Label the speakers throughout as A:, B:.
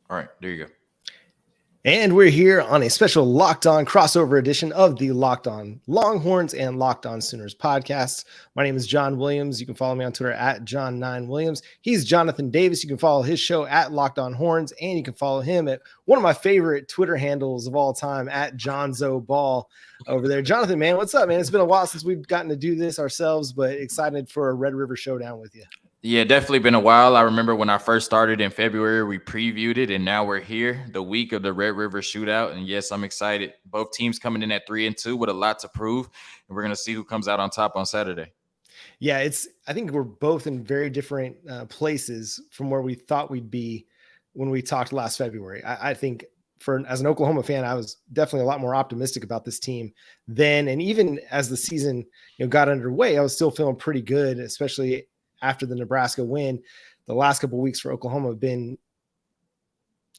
A: All right, there you go.
B: And we're here on a special Locked On crossover edition of the Locked On Longhorns and Locked On Sooners podcasts. My name is John Williams. You can follow me on Twitter at John9Williams. He's Jonathan Davis. You can follow his show at Locked On Horns, and you can follow him at one of my favorite Twitter handles of all time, at Johnzo Ball over there. Jonathan, man, what's up, man? It's been a while since we've gotten to do this ourselves, but excited for a Red River Showdown with you.
A: Yeah, definitely been a while. I remember when I first started in February, we previewed it, and now we're here, the week of the Red River Shootout. And yes, I'm excited. Both teams coming in at 3-2 with a lot to prove, and we're going to see who comes out on top on Saturday.
B: Yeah, I think we're both in very different places from where we thought we'd be when we talked last February. I think as an Oklahoma fan, I was definitely a lot more optimistic about this team then. And even as the season got underway, I was still feeling pretty good, especially after the Nebraska win. The last couple of weeks for Oklahoma have been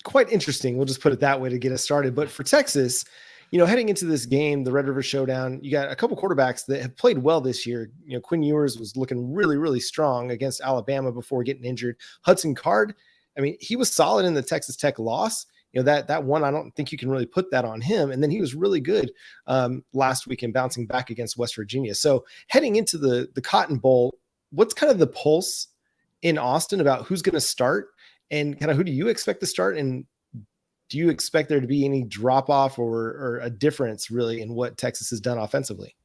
B: quite interesting. We'll just put it that way to get us started. But for Texas, heading into this game, the Red River Showdown, you got a couple quarterbacks that have played well this year. Quinn Ewers was looking really, really strong against Alabama before getting injured. Hudson Card, he was solid in the Texas Tech loss. That one, I don't think you can really put that on him. And then he was really good last week in bouncing back against West Virginia. So heading into the Cotton Bowl, what's kind of the pulse in Austin about who's going to start, and kind of who do you expect to start? And do you expect there to be any drop off or a difference really in what Texas has done offensively?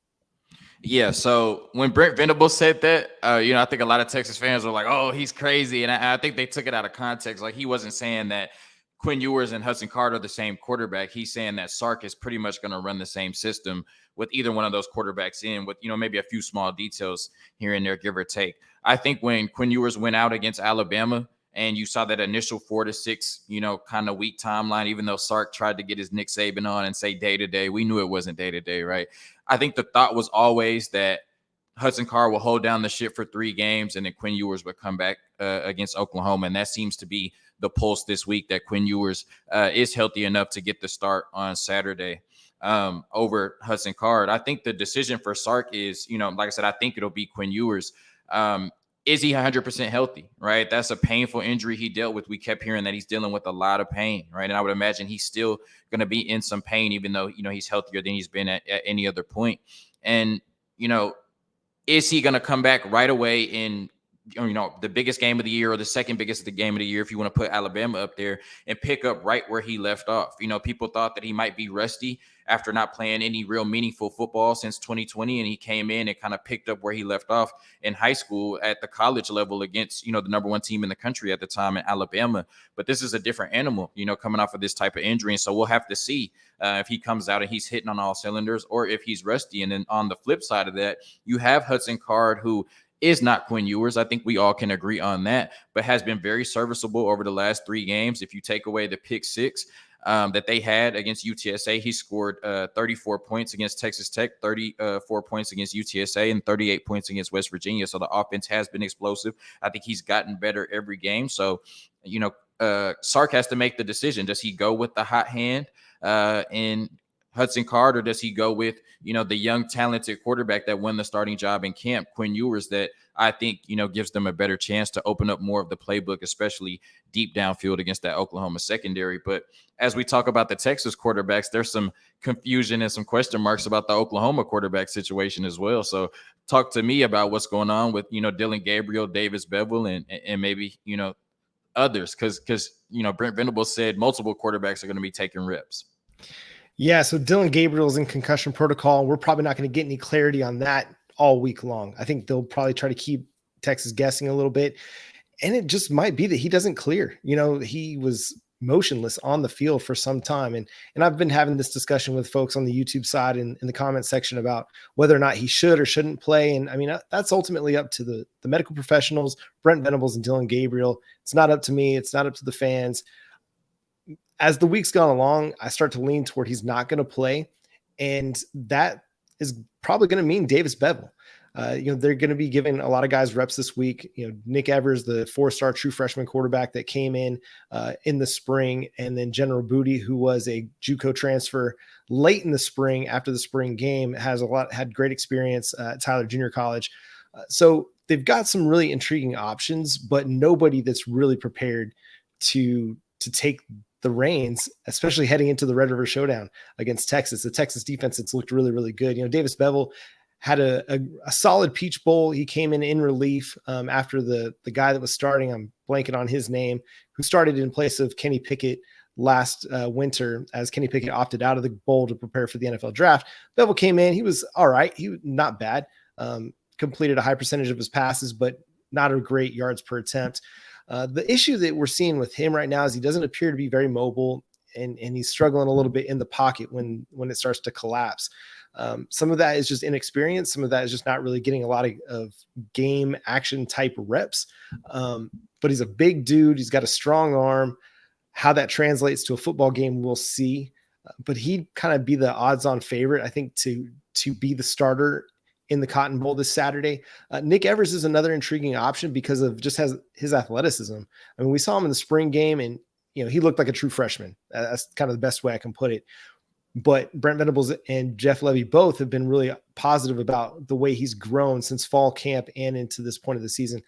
A: Yeah. So when Brent Venables said that, I think a lot of Texas fans were like, oh, he's crazy. And I think they took it out of context. Like, he wasn't saying that Quinn Ewers and Hudson Card are the same quarterback. He's saying that Sark is pretty much going to run the same system with either one of those quarterbacks in, with, maybe a few small details here and there, give or take. I think when Quinn Ewers went out against Alabama and you saw that initial 4 to 6, kind of week timeline, even though Sark tried to get his Nick Saban on and say day-to-day, we knew it wasn't day-to-day, right? I think the thought was always that Hudson Card will hold down the ship for 3 games, and then Quinn Ewers would come back against Oklahoma. And that seems to be the pulse this week, that Quinn Ewers is healthy enough to get the start on Saturday over Hudson Card. I think the decision for Sark is, like I said, I think it'll be Quinn Ewers. Is he 100% healthy, right? That's a painful injury he dealt with. We kept hearing that he's dealing with a lot of pain, right? And I would imagine he's still going to be in some pain, even though, he's healthier than he's been at any other point. And, is he going to come back right away in, the biggest game of the year or the second biggest game of the year, if you want to put Alabama up there, and pick up right where he left off? People thought that he might be rusty after not playing any real meaningful football since 2020. And he came in and kind of picked up where he left off in high school at the college level against, the number 1 team in the country at the time in Alabama. But this is a different animal, coming off of this type of injury. And so we'll have to see if he comes out and he's hitting on all cylinders, or if he's rusty. And then on the flip side of that, you have Hudson Card, who is not Quinn Ewers. I think we all can agree on that, but has been very serviceable over the last 3 games. If you take away the pick 6 that they had against UTSA, he scored 34 points against Texas Tech, 34 points against UTSA, and 38 points against West Virginia. So the offense has been explosive. I think he's gotten better every game. So, Sark has to make the decision. Does he go with the hot hand in Hudson Card, or does he go with, the young, talented quarterback that won the starting job in camp, Quinn Ewers, that I think, gives them a better chance to open up more of the playbook, especially deep downfield against that Oklahoma secondary. But as we talk about the Texas quarterbacks, there's some confusion and some question marks about the Oklahoma quarterback situation as well. So talk to me about what's going on with, Dillon Gabriel, Davis Beville, and maybe, others, because Brent Venables said multiple quarterbacks are going to be taking reps.
B: Yeah, so Dillon Gabriel's in concussion protocol. We're probably not going to get any clarity on that all week long. I think they'll probably try to keep Texas guessing a little bit. And it just might be that he doesn't clear. He was motionless on the field for some time. And I've been having this discussion with folks on the YouTube side and in the comment section about whether or not he should or shouldn't play. And that's ultimately up to the medical professionals, Brent Venables and Dillon Gabriel. It's not up to me. It's not up to the fans. As the week's gone along, I start to lean toward he's not going to play. And that is probably going to mean Davis Beville. They're going to be giving a lot of guys reps this week. Nick Evers, the 4-star true freshman quarterback that came in the spring, and then General Booty, who was a JUCO transfer late in the spring after the spring game, had great experience at Tyler Junior College. So they've got some really intriguing options, but nobody that's really prepared to to take the reins, especially heading into the Red River Showdown against Texas. The Texas defense, it's looked really, really good. Davis Beville had a solid Peach Bowl. He came in relief after the guy that was starting, I'm blanking on his name, who started in place of Kenny Pickett last winter, as Kenny Pickett opted out of the bowl to prepare for the NFL draft. Beville came in. He was all right. He was not bad. Completed a high percentage of his passes, but not a great yards per attempt. The issue that we're seeing with him right now is he doesn't appear to be very mobile, and he's struggling a little bit in the pocket when it starts to collapse. Some of that is just inexperience. Some of that is just not really getting a lot of game action type reps. But he's a big dude. He's got a strong arm. How that translates to a football game, we'll see. But he'd kind of be the odds-on favorite, I think, to be the starter in the Cotton Bowl this Saturday. Nick Evers is another intriguing option because of just his athleticism. I mean, we saw him in the spring game, and he looked like a true freshman. That's kind of the best way I can put it. But Brent Venables and Jeff Levy both have been really positive about the way he's grown since fall camp and into this point of the season.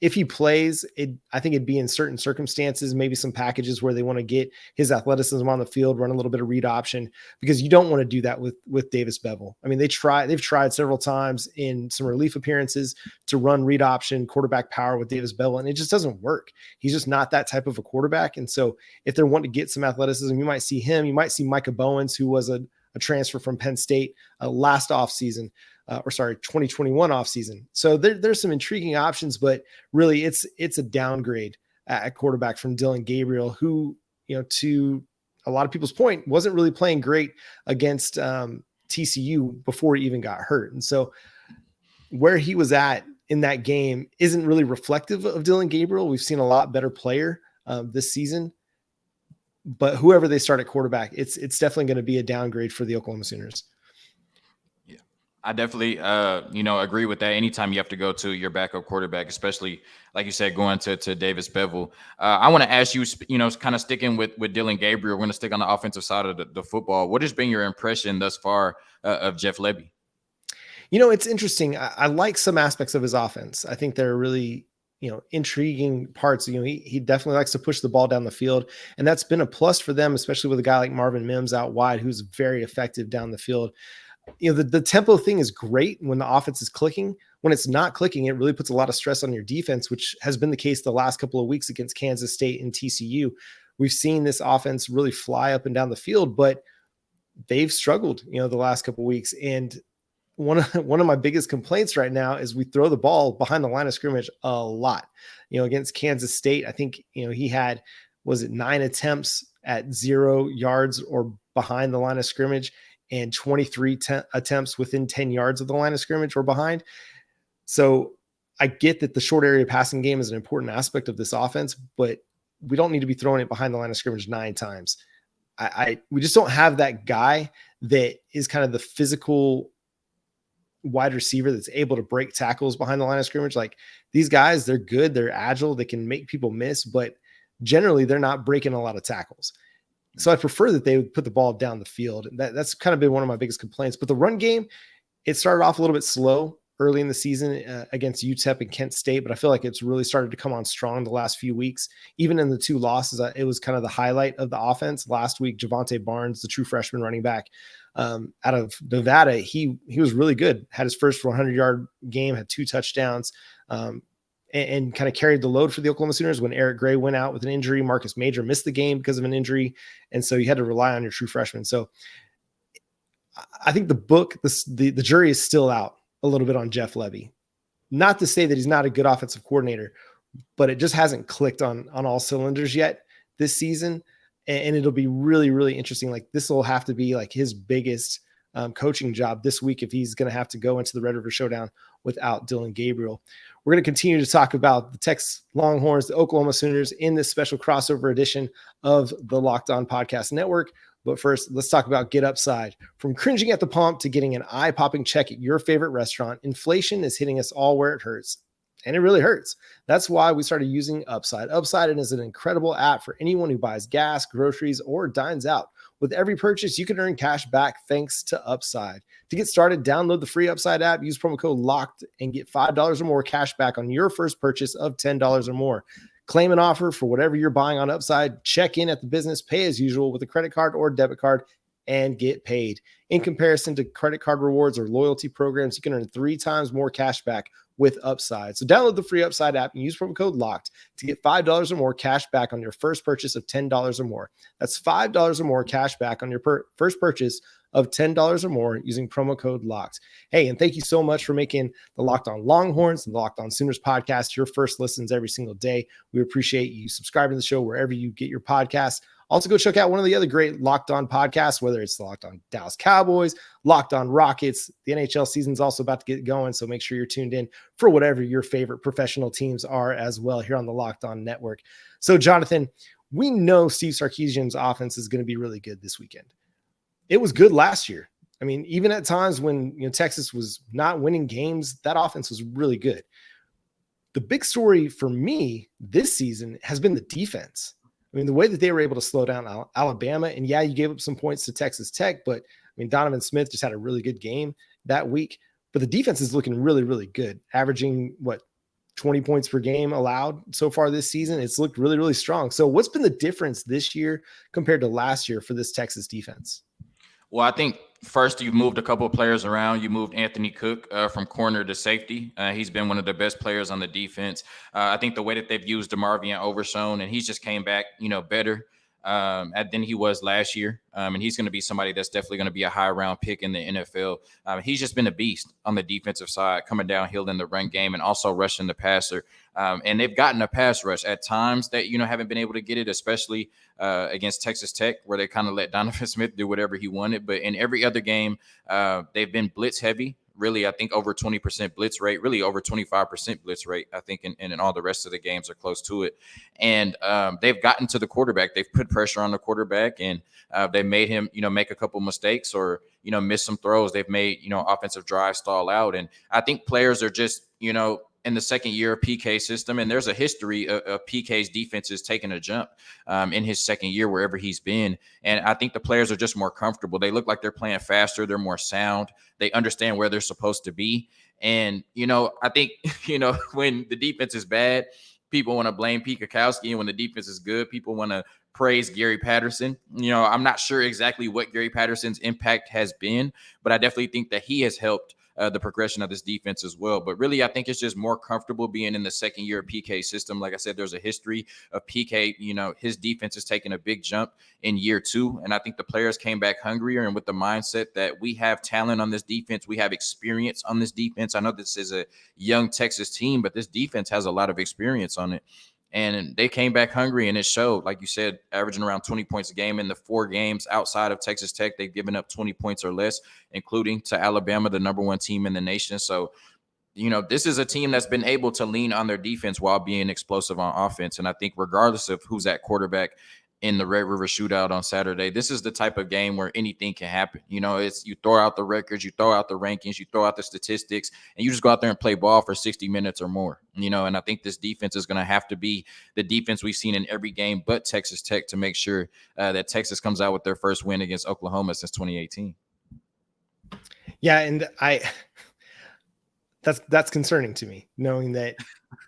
B: If he plays, I think it'd be in certain circumstances, maybe some packages where they want to get his athleticism on the field, run a little bit of read option, because you don't want to do that with Davis Beville. I mean, they've tried several times in some relief appearances to run read option, quarterback power with Davis Beville, and it just doesn't work. He's just not that type of a quarterback. And so if they're wanting to get some athleticism, you might see him. You might see Micah Bowens, who was a transfer from Penn State last offseason. 2021 offseason. So there's some intriguing options, but really it's a downgrade at quarterback from Dillon Gabriel, who, to a lot of people's point, wasn't really playing great against TCU before he even got hurt. And so where he was at in that game isn't really reflective of Dillon Gabriel. We've seen a lot better player this season, but whoever they start at quarterback, it's definitely going to be a downgrade for the Oklahoma Sooners.
A: I definitely, agree with that. Anytime you have to go to your backup quarterback, especially like you said, going to Davis Beville. I want to ask you, kind of sticking with Dillon Gabriel. We're going to stick on the offensive side of the football. What has been your impression thus far of Jeff Levy?
B: It's interesting. I like some aspects of his offense. I think they're really, intriguing parts. He definitely likes to push the ball down the field, and that's been a plus for them, especially with a guy like Marvin Mims out wide, who's very effective down the field. The tempo thing is great when the offense is clicking. When it's not clicking, it really puts a lot of stress on your defense, which has been the case the last couple of weeks against Kansas State and TCU. We've seen this offense really fly up and down the field, but they've struggled, the last couple of weeks. And one of my biggest complaints right now is we throw the ball behind the line of scrimmage a lot. Against Kansas State, I think, he had, 9 attempts at 0 yards or behind the line of scrimmage, and 23 attempts within 10 yards of the line of scrimmage or behind. So I get that the short area passing game is an important aspect of this offense, but we don't need to be throwing it behind the line of scrimmage 9 times. We just don't have that guy that is kind of the physical wide receiver that's able to break tackles behind the line of scrimmage. Like, these guys, they're good. They're agile. They can make people miss, but generally they're not breaking a lot of tackles. So I prefer that they would put the ball down the field. And that's kind of been one of my biggest complaints. But the run game, it started off a little bit slow early in the season against UTEP and Kent State, but I feel like it's really started to come on strong the last few weeks. Even in the 2 losses, it was kind of the highlight of the offense. Last week, Javonte Barnes, the true freshman running back out of Nevada, he was really good. Had his first 100-yard game, had 2 touchdowns, and kind of carried the load for the Oklahoma Sooners. When Eric Gray went out with an injury, Marcus Major missed the game because of an injury. And so you had to rely on your true freshman. So I think the jury is still out a little bit on Jeff Levy. Not to say that he's not a good offensive coordinator, but it just hasn't clicked on all cylinders yet this season. And it'll be really, really interesting. Like, this will have to be like his biggest coaching job this week if he's going to have to go into the Red River Showdown without Dillon Gabriel. We're going to continue to talk about the Texas Longhorns, the Oklahoma Sooners, in this special crossover edition of the Locked On Podcast Network. But first, let's talk about Get Upside. From cringing at the pump to getting an eye-popping check at your favorite restaurant, inflation is hitting us all where it hurts. And it really hurts. That's why we started using Upside. Upside is an incredible app for anyone who buys gas, groceries, or dines out. With every purchase, you can earn cash back thanks to Upside. To get started, download the free Upside app, use promo code LOCKED, and get $5 or more cash back on your first purchase of $10 or more. Claim an offer for whatever you're buying on Upside. Check in at the business, pay as usual with a credit card or debit card, and get paid. In comparison to credit card rewards or loyalty programs, you can earn 3 times more cash back with Upside. So download the free Upside app and use promo code LOCKED to get $5 or more cash back on your first purchase of $10 or more. That's $5 or more cash back on your first purchase of $10 or more using promo code LOCKED. Hey, and thank you so much for making the Locked On Longhorns and the Locked On Sooners podcast your first listens every single day. We appreciate you subscribing to the show wherever you get your podcasts. Also, go check out one of the other great Locked On podcasts, whether it's the Locked On Dallas Cowboys, Locked On Rockets. The NHL season's also about to get going, so make sure you're tuned in for whatever your favorite professional teams are as well here on the Locked On Network. So, Jonathan, we know Steve Sarkisian's offense is going to be really good this weekend. It was good last year. I mean, even at times when Texas was not winning games, that offense was really good. The big story for me this season has been the defense. I mean, the way that they were able to slow down Alabama, and yeah, you gave up some points to Texas Tech, but I mean, Donovan Smith just had a really good game that week. But the defense is looking really, really good, averaging 20 points per game allowed so far this season. It's looked really, really strong. So what's been the difference this year compared to last year for this Texas defense?
A: Well, I think first you moved a couple of players around. You moved Anthony Cook from corner to safety. He's been one of the best players on the defense. I think the way that they've used Marvin overshown, and he's just came back, better than he was last year. And he's going to be somebody that's definitely going to be a high round pick in the NFL. He's just been a beast on the defensive side, coming downhill in the run game and also rushing the passer. And they've gotten a pass rush at times that, haven't been able to get it, especially against Texas Tech, where they kind of let Donovan Smith do whatever he wanted. But in every other game, they've been blitz heavy. Really, I think over 20% blitz rate, really over 25% blitz rate, I think, and in all the rest of the games are close to it. And they've gotten to the quarterback. They've put pressure on the quarterback, and they made him, make a couple mistakes or, miss some throws. They've made, offensive drives stall out. And I think players are just, in the second year of PK system, and there's a history of PK's defenses taking a jump in his second year wherever he's been. And I think the players are just more comfortable. They look like they're playing faster. They're more sound. They understand where they're supposed to be. And, I think, when the defense is bad, people want to blame Pete Kakowski. And when the defense is good, people want to praise Gary Patterson. I'm not sure exactly what Gary Patterson's impact has been, but I definitely think that he has helped the progression of this defense as well. But really, I think it's just more comfortable being in the second year of PK system. Like I said, there's a history of PK, his defense is taking a big jump in year 2. And I think the players came back hungrier and with the mindset that we have talent on this defense. We have experience on this defense. I know this is a young Texas team, but this defense has a lot of experience on it. And they came back hungry, and it showed, like you said, averaging around 20 points a game. In the 4 games outside of Texas Tech, they've given up 20 points or less, including to Alabama, the number 1 team in the nation. So, this is a team that's been able to lean on their defense while being explosive on offense. And I think regardless of who's at quarterback in the Red River Shootout on Saturday, this is the type of game where anything can happen. It's you throw out the records, you throw out the rankings, you throw out the statistics, and you just go out there and play ball for 60 minutes or more. And I think this defense is going to have to be the defense we've seen in every game but Texas Tech to make sure that Texas comes out with their first win against Oklahoma since 2018.
B: Yeah, and that's concerning to me, knowing that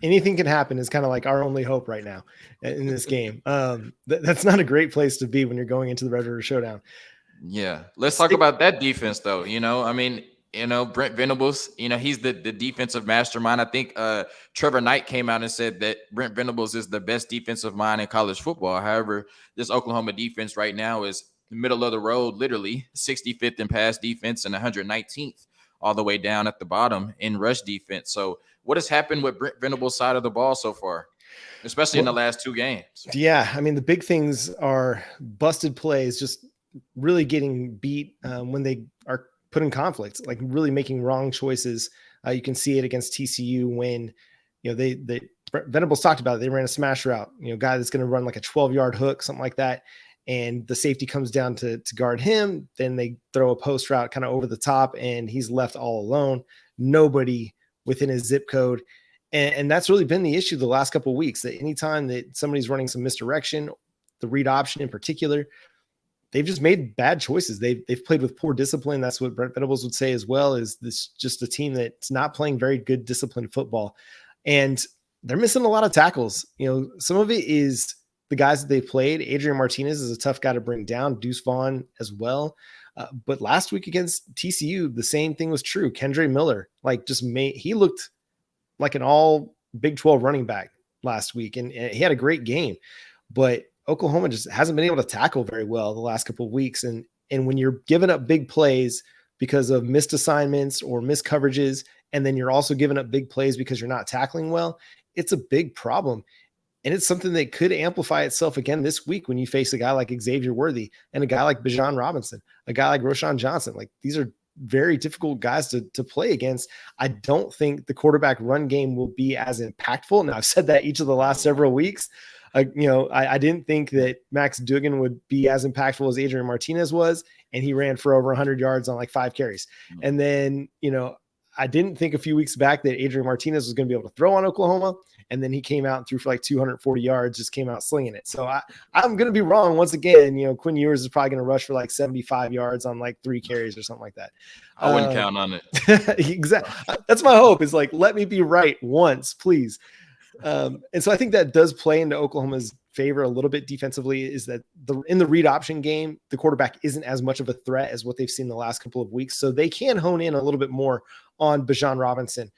B: anything can happen is kind of like our only hope right now in this game. That's not a great place to be when you're going into the Red River Showdown.
A: Yeah. Let's talk about that defense, though. Brent Venables, he's the defensive mastermind. I think Trevor Knight came out and said that Brent Venables is the best defensive mind in college football. However, this Oklahoma defense right now is middle of the road, literally 65th in pass defense and 119th all the way down at the bottom in rush defense. So what has happened with Brent Venables' side of the ball so far, especially in the last 2 games?
B: Yeah, I mean, the big things are busted plays, just really getting beat when they are put in conflict, like really making wrong choices. You can see it against TCU when, Venables talked about it. They ran a smash route, guy that's going to run like a 12-yard hook, something like that. And the safety comes down to guard him. Then they throw a post route kind of over the top, and he's left all alone. Nobody within his zip code. And that's really been the issue the last couple of weeks, that anytime that somebody's running some misdirection, the read option in particular, they've just made bad choices. They've played with poor discipline. That's what Brent Venables would say as well, is this just a team that's not playing very good disciplined football. And they're missing a lot of tackles. Some of it is the guys that they played. Adrian Martinez is a tough guy to bring down. Deuce Vaughn as well. But last week against TCU, the same thing was true. Kendre Miller, he looked like an all Big 12 running back last week, and he had a great game. But Oklahoma just hasn't been able to tackle very well the last couple of weeks. And when you're giving up big plays because of missed assignments or missed coverages, and then you're also giving up big plays because you're not tackling well, it's a big problem. And it's something that could amplify itself again this week when you face a guy like Xavier Worthy and a guy like Bijan Robinson, a guy like Roschon Johnson. Like, these are very difficult guys to play against. I don't think the quarterback run game will be as impactful. Now, I've said that each of the last several weeks. I didn't think that Max Duggan would be as impactful as Adrian Martinez was, and he ran for over 100 yards on like 5 carries. And then, I didn't think a few weeks back that Adrian Martinez was going to be able to throw on Oklahoma. And then he came out and threw for like 240 yards, just came out slinging it. So I'm going to be wrong once again. Quinn Ewers is probably going to rush for like 75 yards on like 3 carries or something like that.
A: I wouldn't count on it.
B: Exactly. That's my hope, is like, let me be right once, please. And so I think that does play into Oklahoma's favor a little bit defensively, is that in the read option game, the quarterback isn't as much of a threat as what they've seen the last couple of weeks. So they can hone in a little bit more on Bijan Robinson.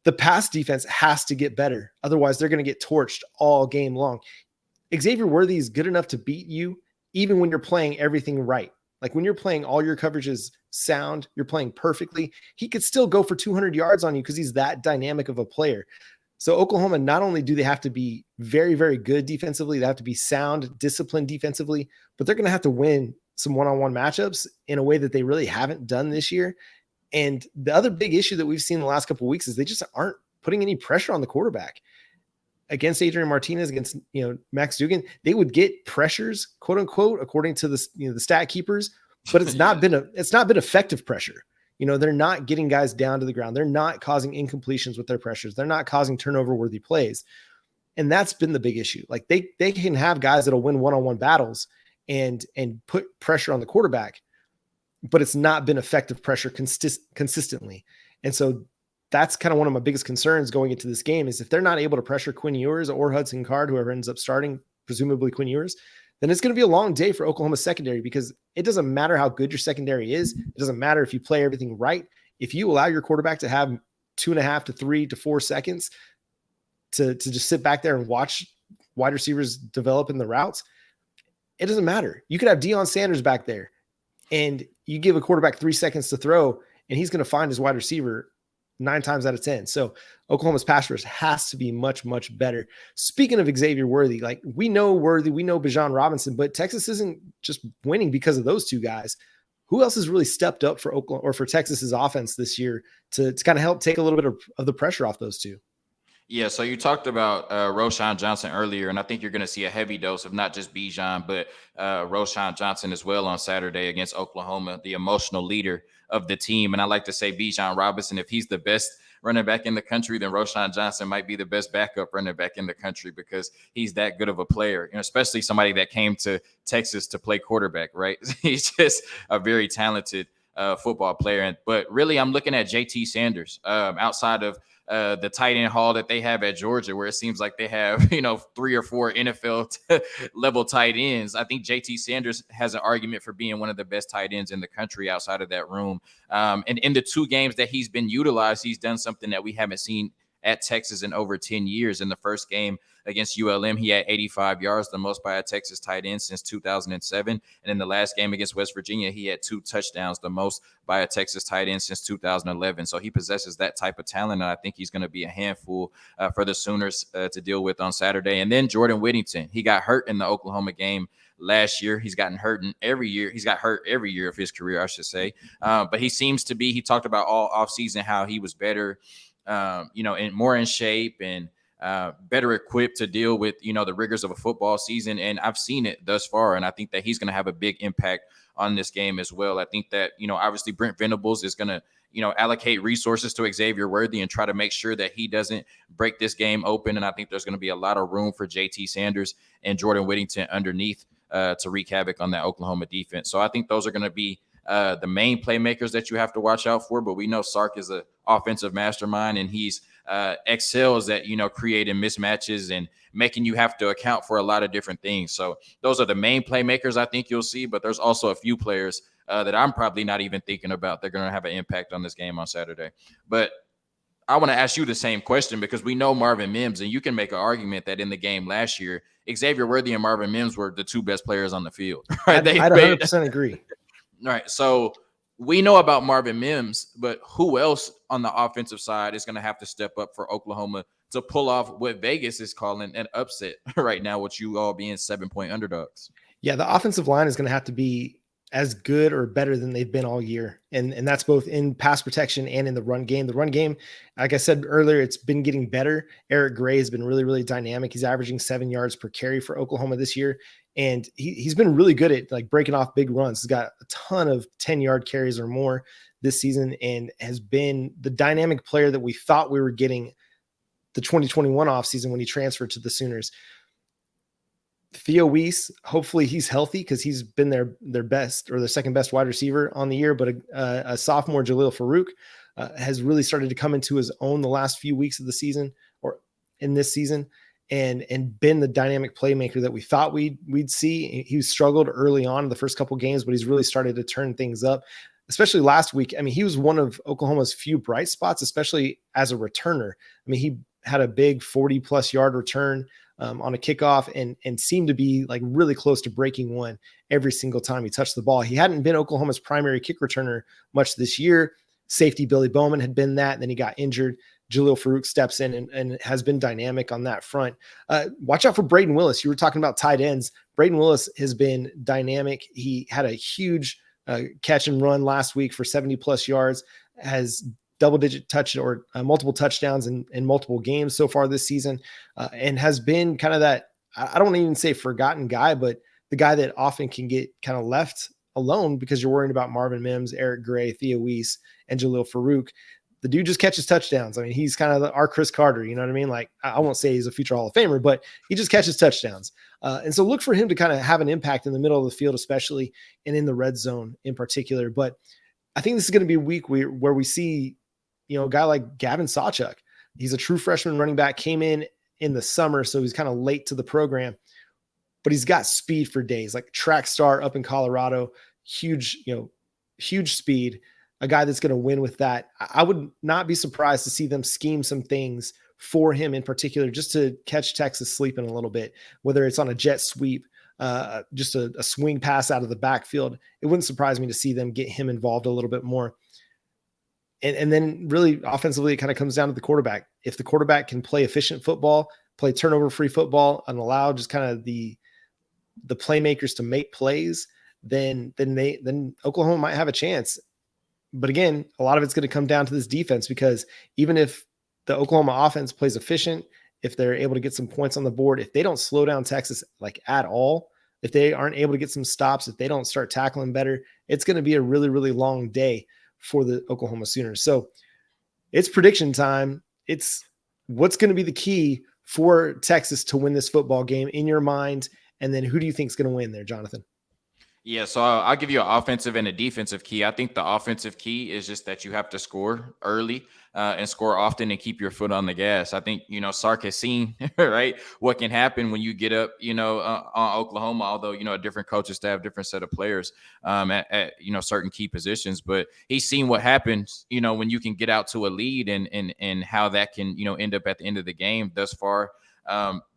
B: The pass defense has to get better. Otherwise, they're going to get torched all game long. Xavier Worthy is good enough to beat you even when you're playing everything right. Like, when you're playing all your coverages sound, you're playing perfectly, he could still go for 200 yards on you because he's that dynamic of a player. So Oklahoma, not only do they have to be very, very good defensively, they have to be sound, disciplined defensively, but they're going to have to win some one-on-one matchups in a way that they really haven't done this year. And the other big issue that we've seen the last couple of weeks is they just aren't putting any pressure on the quarterback. Against Adrian Martinez, against Max Duggan, they would get pressures, quote unquote, according to the the stat keepers, but it's not been effective pressure. They're not getting guys down to the ground. They're not causing incompletions with their pressures. They're not causing turnover worthy plays. And that's been the big issue. Like, they can have guys that'll win one-on-one battles and put pressure on the quarterback, but it's not been effective pressure consistently. And so that's kind of one of my biggest concerns going into this game, is if they're not able to pressure Quinn Ewers or Hudson Card, whoever ends up starting, presumably Quinn Ewers, then it's going to be a long day for Oklahoma secondary, because it doesn't matter how good your secondary is. It doesn't matter if you play everything right. If you allow your quarterback to have 2.5 to 3 to 4 seconds to just sit back there and watch wide receivers develop in the routes, it doesn't matter. You could have Deion Sanders back there, and you give a quarterback 3 seconds to throw, and he's going to find his wide receiver 9 times out of 10. So Oklahoma's pass rush has to be much, much better. Speaking of Xavier Worthy, like, we know Worthy, we know Bijan Robinson, but Texas isn't just winning because of those two guys. Who else has really stepped up for Oklahoma or for Texas's offense this year to kind of help take a little bit of the pressure off those two?
A: Yeah, so you talked about Roschon Johnson earlier, and I think you're going to see a heavy dose of not just Bijan, but Roschon Johnson as well on Saturday against Oklahoma, the emotional leader of the team. And I like to say Bijan Robinson, if he's the best running back in the country, then Roschon Johnson might be the best backup running back in the country, because he's that good of a player, especially somebody that came to Texas to play quarterback, right? He's just a very talented football player. But really, I'm looking at JT Sanders outside of the tight end hall that they have at Georgia, where it seems like they have, 3 or 4 NFL level tight ends. I think JT Sanders has an argument for being one of the best tight ends in the country outside of that room. And in the 2 games that he's been utilized, he's done something that we haven't seen at Texas in over 10 years. In the first game against ULM, he had 85 yards, the most by a Texas tight end since 2007. And in the last game against West Virginia, he had 2 touchdowns, the most by a Texas tight end since 2011. So he possesses that type of talent, and I think he's going to be a handful for the Sooners to deal with on Saturday. And then Jordan Whittington, he got hurt in the Oklahoma game last year. He's gotten hurt every year. He's got hurt every year of his career, I should say. But he seems to be, he talked about all offseason how he was better, and more in shape and better equipped to deal with, the rigors of a football season. And I've seen it thus far. And I think that he's going to have a big impact on this game as well. I think that, obviously Brent Venables is going to, allocate resources to Xavier Worthy and try to make sure that he doesn't break this game open. And I think there's going to be a lot of room for JT Sanders and Jordan Whittington underneath to wreak havoc on that Oklahoma defense. So I think those are going to be the main playmakers that you have to watch out for. But we know Sark is an offensive mastermind, and he's excels at, creating mismatches and making you have to account for a lot of different things. So those are the main playmakers I think you'll see, but there's also a few players that I'm probably not even thinking about. They're going to have an impact on this game on Saturday. But I want to ask you the same question because we know Marvin Mims, and you can make an argument that in the game last year, Xavier Worthy and Marvin Mims were the two best players on the field. Right?
B: I'd 100% agree.
A: All right. So we know about Marvin Mims, but who else on the offensive side is going to have to step up for Oklahoma to pull off what Vegas is calling an upset right now, with you all being 7-point underdogs?
B: Yeah, the offensive line is going to have to be as good or better than they've been all year. And that's both in pass protection and in the run game. The run game, like I said earlier, it's been getting better. Eric Gray has been really, really dynamic. He's averaging 7 yards per carry for Oklahoma this year. And he's been really good at like breaking off big runs. He's got a ton of 10-yard carries or more this season and has been the dynamic player that we thought we were getting the 2021 offseason when he transferred to the Sooners. Theo Weiss, hopefully he's healthy because he's been their best or their second best wide receiver on the year. But a sophomore, Jalil Farouk, has really started to come into his own the last few weeks of the season or in this season and been the dynamic playmaker that we thought we'd see. He struggled early on in the first couple games, but he's really started to turn things up, especially last week. I mean, he was one of Oklahoma's few bright spots, especially as a returner. I mean, he had a big 40+ yard return on a kickoff and seemed to be like really close to breaking one every single time he touched the ball. He hadn't been Oklahoma's primary kick returner much this year. Safety Billy Bowman had been that, and then he got injured. Jalil Farouk steps in and has been dynamic on that front. Watch out for Braden Willis. You were talking about tight ends. Braden Willis has been dynamic. He had a huge catch and run last week for 70+ yards, has double-digit touch or multiple touchdowns in multiple games so far this season, and has been kind of that, I don't even say forgotten guy, but the guy that often can get kind of left alone because you're worrying about Marvin Mims, Eric Gray, Theo Weiss, and Jalil Farouk. The dude just catches touchdowns. I mean, he's kind of our Chris Carter, you know what I mean? Like, I won't say he's a future Hall of Famer, but he just catches touchdowns. And so look for him to kind of have an impact in the middle of the field, especially, and in the red zone in particular. But I think this is going to be a week where we see, a guy like Gavin Sawchuk. He's a true freshman running back, came in the summer, so he's kind of late to the program, but he's got speed for days, like track star up in Colorado, huge speed, a guy that's going to win with that. I would not be surprised to see them scheme some things for him in particular, just to catch Texas sleeping a little bit, whether it's on a jet sweep, just a swing pass out of the backfield. It wouldn't surprise me to see them get him involved a little bit more. And then really offensively, it kind of comes down to the quarterback. If the quarterback can play efficient football, play turnover-free football, and allow just kind of the playmakers to make plays, then Oklahoma might have a chance. But again, a lot of it's going to come down to this defense, because even if the Oklahoma offense plays efficient, if they're able to get some points on the board, if they don't slow down Texas like at all, if they aren't able to get some stops, if they don't start tackling better, it's going to be a really, really long day for the Oklahoma Sooners. So it's prediction time. It's what's going to be the key for Texas to win this football game in your mind. And then who do you think is going to win there, Jonathan?
A: Yeah, so I'll give you an offensive and a defensive key. I think the offensive key is just that you have to score early and score often and keep your foot on the gas. I think, Sark has seen, right, what can happen when you get up, on Oklahoma, although, a different coaching staff, different set of players at certain key positions. But he's seen what happens, when you can get out to a lead and how that can, end up at the end of the game thus far.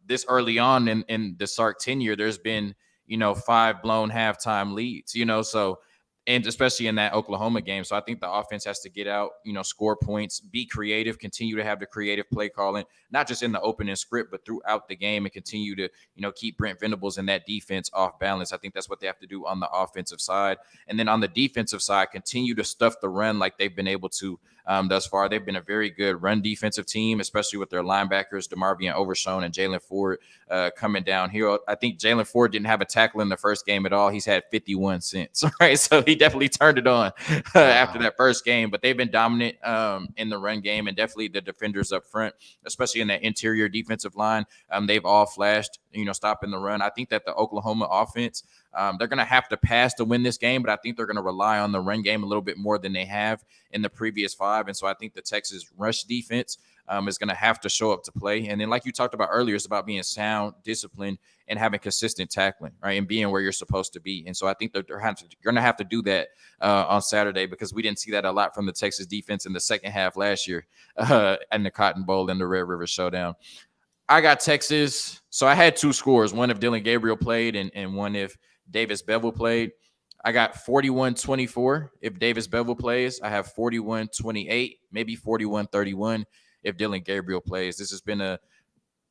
A: This early on in the Sark tenure, there's been, 5 blown halftime leads, so, and especially in that Oklahoma game. So I think the offense has to get out, score points, be creative, continue to have the creative play calling, not just in the opening script, but throughout the game, and continue to, keep Brent Venables and that defense off balance. I think that's what they have to do on the offensive side. And then on the defensive side, continue to stuff the run like they've been able to thus far. They've been a very good run defensive team, especially with their linebackers, DeMarvion Overshown and Jalen Ford coming down here. I think Jalen Ford didn't have a tackle in the first game at all. He's had 51 since, right? So he definitely turned it on after that first game. But they've been dominant in the run game, and definitely the defenders up front, especially in that interior defensive line. They've all flashed, stopping the run. I think that the Oklahoma offense, they're going to have to pass to win this game, but I think they're going to rely on the run game a little bit more than they have in the previous 5. And so I think the Texas rush defense is going to have to show up to play. And then, like you talked about earlier, it's about being sound, disciplined, and having consistent tackling, right, and being where you're supposed to be. And so I think that you're going to have to do that on Saturday, because we didn't see that a lot from the Texas defense in the second half last year in the Cotton Bowl and the Red River Showdown. I got Texas. So I had two scores, one if Dillon Gabriel played and one if Davis Beville played. I got 41-24 if Davis Beville plays. I have 41-28, maybe 41-31 if Dillon Gabriel plays. This has been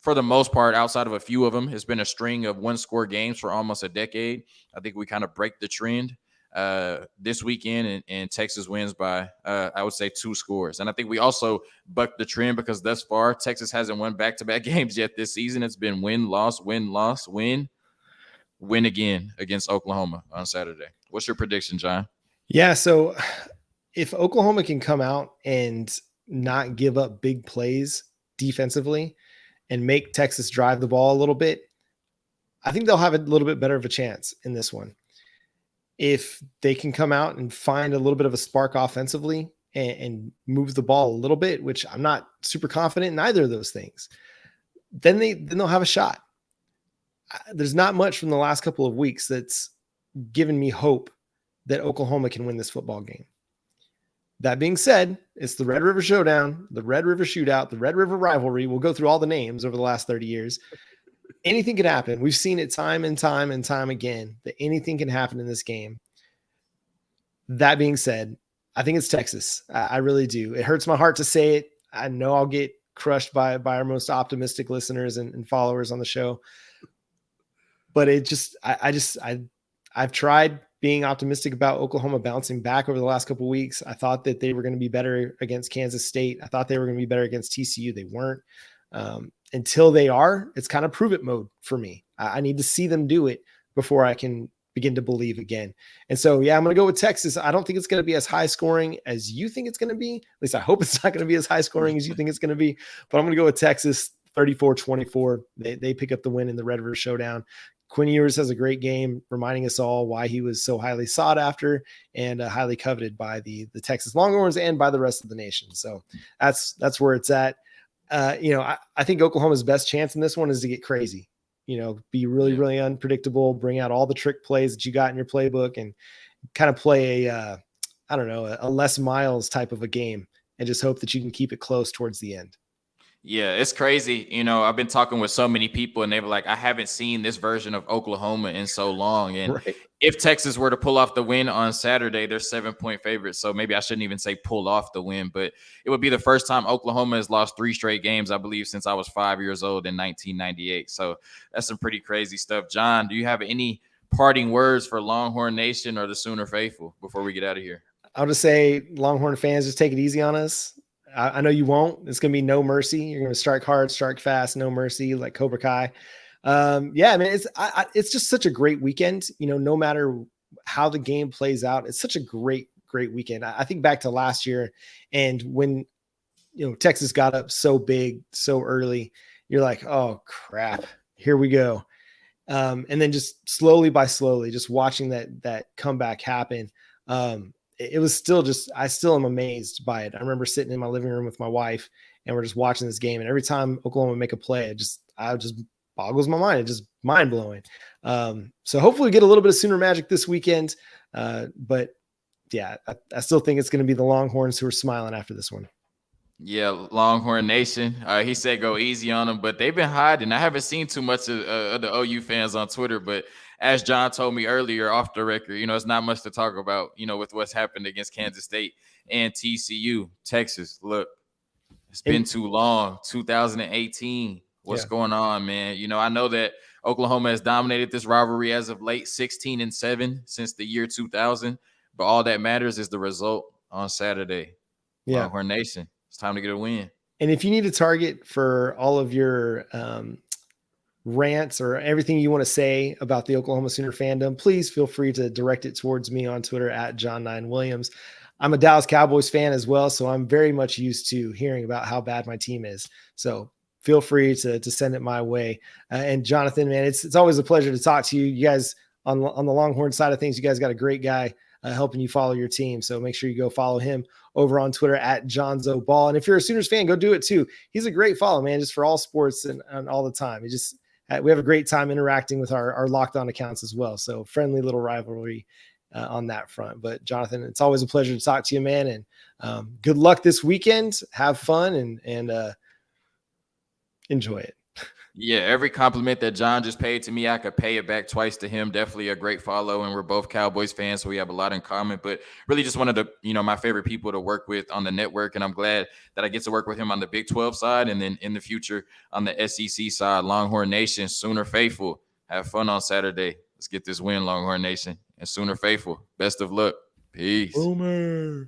A: for the most part, outside of a few of them, it's been a string of one-score games for almost a decade. I think we kind of break the trend this weekend, and Texas wins by, I would say, 2 scores. And I think we also bucked the trend because thus far, Texas hasn't won back-to-back games yet this season. It's been win, loss, win, loss, win again against Oklahoma on Saturday. What's your prediction, John?
B: Yeah, so if Oklahoma can come out and not give up big plays defensively and make Texas drive the ball a little bit, I think they'll have a little bit better of a chance in this one. If they can come out and find a little bit of a spark offensively and move the ball a little bit, which I'm not super confident in either of those things, then they'll have a shot. There's not much from the last couple of weeks that's given me hope that Oklahoma can win this football game. That being said, it's the Red River Showdown, the Red River Shootout, the Red River Rivalry. We'll go through all the names over the last 30 years. Anything can happen. We've seen it time and time and time again that anything can happen in this game. That being said, I think it's Texas. I really do. It hurts my heart to say it. I know I'll get crushed by our most optimistic listeners and followers on the show. But I've tried being optimistic about Oklahoma bouncing back over the last couple of weeks. I thought that they were going to be better against Kansas State. I thought they were going to be better against TCU. They weren't. Until they are, it's kind of prove it mode for me. I need to see them do it before I can begin to believe again. And so, yeah, I'm going to go with Texas. I don't think it's going to be as high scoring as you think it's going to be. At least I hope it's not going to be as high scoring as you think it's going to be. But I'm going to go with Texas 34-24. They pick up the win in the Red River Showdown. Quinn Ewers has a great game, reminding us all why he was so highly sought after and highly coveted by the Texas Longhorns and by the rest of the nation. So that's where it's at. I think Oklahoma's best chance in this one is to get crazy, be really, really unpredictable, bring out all the trick plays that you got in your playbook and kind of play a Les Miles type of a game and just hope that you can keep it close towards the end.
A: Yeah, it's crazy. I've been talking with so many people and they were like, I haven't seen this version of Oklahoma in so long. And
B: right.
A: If Texas were to pull off the win on Saturday, they're 7-point favorites. So maybe I shouldn't even say pull off the win, but it would be the first time Oklahoma has lost 3 straight games, I believe, since I was 5 years old in 1998. So that's some pretty crazy stuff. John, do you have any parting words for Longhorn Nation or the Sooner Faithful before we get out of here?
B: I'll just say, Longhorn fans, just take it easy on us. I know you won't. It's going to be no mercy. You're going to strike hard, strike fast, no mercy, like Cobra Kai. It's just such a great weekend. No matter how the game plays out, it's such a great weekend. I think back to last year, and when Texas got up so big so early, you're like, oh crap, here we go. And then just slowly, just watching that comeback happen. It was still I still am amazed by it. I remember sitting in my living room with my wife and we're just watching this game. And every time Oklahoma would make a play, it just boggles my mind. It's just mind blowing. So hopefully we get a little bit of Sooner magic this weekend. But yeah, I still think it's going to be the Longhorns who are smiling after this one.
A: Yeah, Longhorn Nation. He said go easy on them, but they've been hiding. I haven't seen too much of the OU fans on Twitter, but as John told me earlier off the record, it's not much to talk about, with what's happened against Kansas State and TCU. Texas, look, it's been too long. 2018. What's going on, man? I know that Oklahoma has dominated this rivalry as of late, 16-7 since the year 2000, but all that matters is the result on Saturday.
B: Yeah.
A: Longhorn Nation. It's time to get a win.
B: And if you need a target for all of your rants or everything you want to say about the Oklahoma Sooner fandom, please feel free to direct it towards me on Twitter at John9Williams. I'm a Dallas Cowboys fan as well, so I'm very much used to hearing about how bad my team is. So feel free to send it my way. And Jonathan, man, it's always a pleasure to talk to you. You guys on the Longhorn side of things, you guys got a great guy helping you follow your team. So make sure you go follow him over on Twitter at Johnzo Ball. And if you're a Sooners fan, go do it too. He's a great follow, man, just for all sports and all the time. We have a great time interacting with our Locked On accounts as well. So friendly little rivalry on that front. But Jonathan, it's always a pleasure to talk to you, man. And good luck this weekend. Have fun and enjoy it.
A: Yeah, every compliment that John just paid to me, I could pay it back twice to him. Definitely a great follow, and we're both Cowboys fans, so we have a lot in common. But really just one of the, my favorite people to work with on the network, and I'm glad that I get to work with him on the Big 12 side, and then in the future on the SEC side. Longhorn Nation, Sooner faithful. Have fun on Saturday. Let's get this win, Longhorn Nation. And Sooner faithful, best of luck. Peace.
B: Boomer.